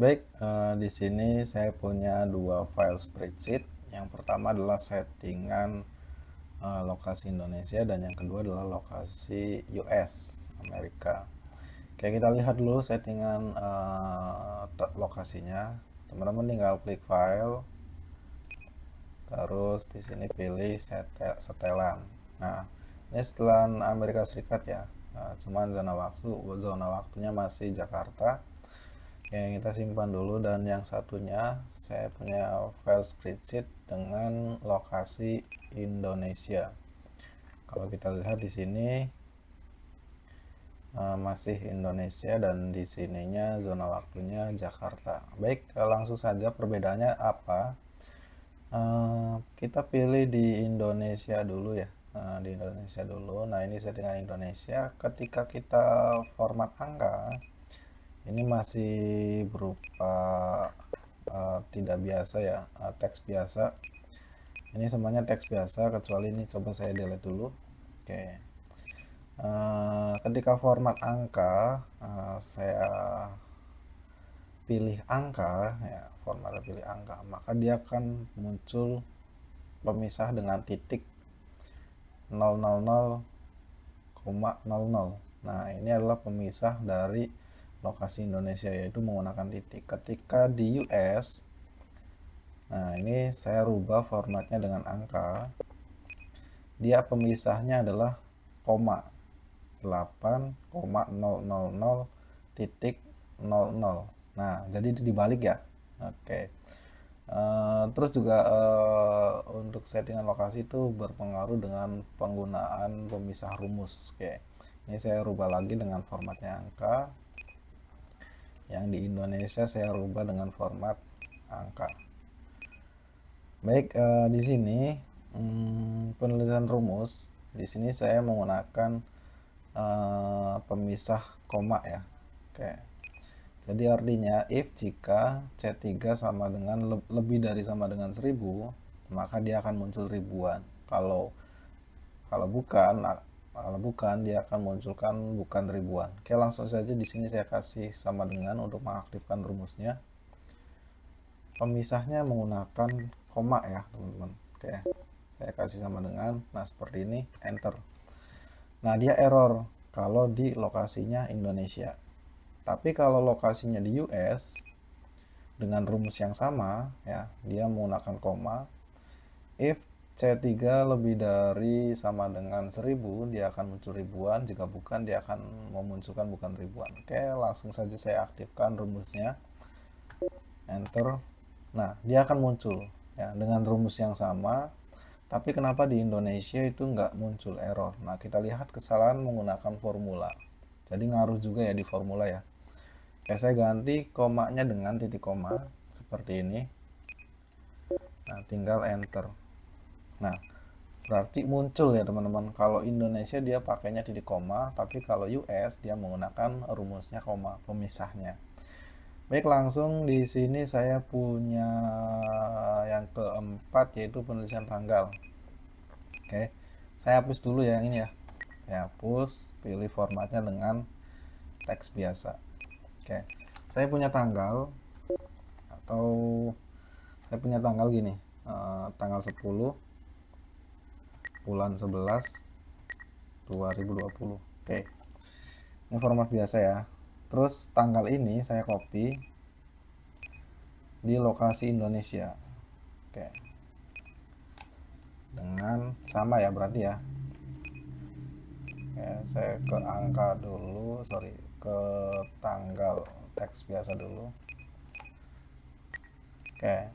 Baik, di sini saya punya dua file spreadsheet. Yang pertama adalah settingan lokasi Indonesia dan yang kedua adalah lokasi US Amerika. Oke, kita lihat dulu settingan lokasinya. Teman-teman tinggal klik file, terus di sini pilih setelan. Nah, ini setelan Amerika Serikat ya. Cuman zona waktunya masih Jakarta. Oke, kita simpan dulu, dan yang satunya saya punya file spreadsheet dengan lokasi Indonesia. Kalau kita lihat di sini masih Indonesia dan di sininya zona waktunya Jakarta. Baik, langsung saja perbedaannya apa? Kita pilih di Indonesia dulu ya. Di Indonesia dulu. Nah, ini settingan Indonesia. Ketika kita format angka, ini masih berupa tidak biasa ya, teks biasa. Ini semuanya teks biasa kecuali ini, coba saya delete dulu. Oke. Ketika format angka, saya pilih angka ya, format pilih angka, maka dia akan muncul pemisah dengan titik 000,00. Nah, ini adalah pemisah dari lokasi Indonesia, yaitu menggunakan titik. Ketika di US, nah ini saya rubah formatnya dengan angka, dia pemisahnya adalah koma, 8,000,00. Nah, jadi dibalik ya. Oke. Terus juga untuk settingan lokasi itu berpengaruh dengan penggunaan pemisah rumus. Oke, ini saya rubah lagi dengan formatnya angka. Yang di Indonesia saya rubah dengan format angka. Baik, di sini penulisan rumus. Di sini saya menggunakan pemisah koma ya. Oke. Jadi artinya if jika C3 sama dengan lebih dari sama dengan 1000, maka dia akan muncul ribuan. Kalau kalau bukan, dia akan munculkan bukan ribuan. Oke, langsung saja di sini saya kasih sama dengan untuk mengaktifkan rumusnya. Pemisahnya menggunakan koma ya, teman-teman. Oke. Saya kasih sama dengan, nah seperti ini, enter. Nah, dia error kalau di lokasinya Indonesia. Tapi kalau lokasinya di US dengan rumus yang sama ya, dia menggunakan koma. If C3 lebih dari sama dengan 1000, dia akan muncul ribuan. Jika bukan, dia akan memunculkan bukan ribuan. Oke, langsung saja saya aktifkan rumusnya. Enter. Nah, dia akan muncul ya dengan rumus yang sama. Tapi kenapa di Indonesia itu nggak muncul error? Nah, kita lihat kesalahan menggunakan formula. Jadi ngaruh juga ya di formula ya. Oke, saya ganti komanya dengan titik koma seperti ini. Nah, tinggal enter. Nah, berarti muncul ya teman-teman. Kalau Indonesia dia pakainya titik koma, tapi kalau US dia menggunakan rumusnya koma, pemisahnya. Baik, langsung di sini saya punya yang keempat, yaitu penulisan tanggal. Oke, saya hapus dulu ya yang ini ya. Saya hapus, pilih formatnya dengan teks biasa. Oke, saya punya tanggal, atau saya punya tanggal gini, tanggal 10 bulan 11 2020. Oke, ini format biasa ya. Terus tanggal ini saya copy di lokasi Indonesia. Oke, dengan sama ya berarti ya. Oke, saya ke angka dulu, sorry, ke tanggal, teks biasa dulu. Oke,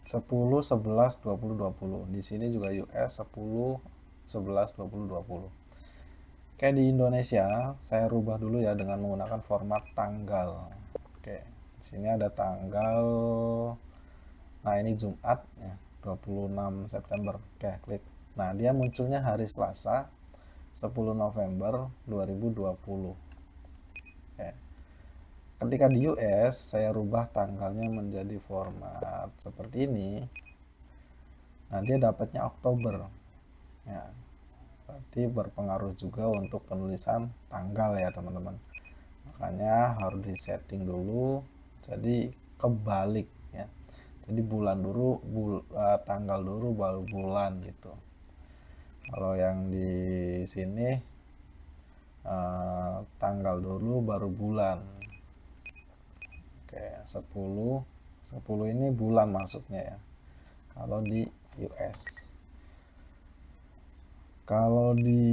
10 11 20 20. Di sini juga US 10 11 20 20. Oke, di Indonesia saya rubah dulu ya dengan menggunakan format tanggal. Oke, di sini ada tanggal. Nah, ini Jumat ya, 26 September. Oke, klik. Nah, dia munculnya hari Selasa 10 November 2020. Oke. Ketika di US saya rubah tanggalnya menjadi format seperti ini. Nah, dia dapatnya Oktober. Ya, berarti berpengaruh juga untuk penulisan tanggal ya teman-teman. Makanya harus disetting dulu. Jadi kebalik ya. Jadi bulan dulu, tanggal dulu baru bulan gitu. Kalau yang di sini tanggal dulu baru bulan. Oke, 10 ini bulan masuknya ya. Kalau di US. Kalau di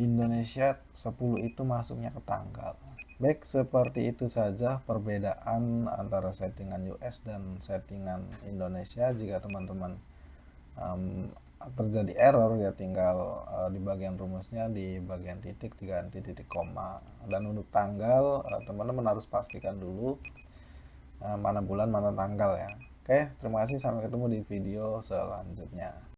Indonesia 10 itu masuknya ke tanggal. Baik, seperti itu saja perbedaan antara settingan US dan settingan Indonesia. Jika teman-teman terjadi error ya tinggal di bagian rumusnya di bagian titik diganti titik koma. Dan untuk tanggal teman-teman harus pastikan dulu mana bulan mana tanggal ya. Oke, terima kasih, sampai ketemu di video selanjutnya.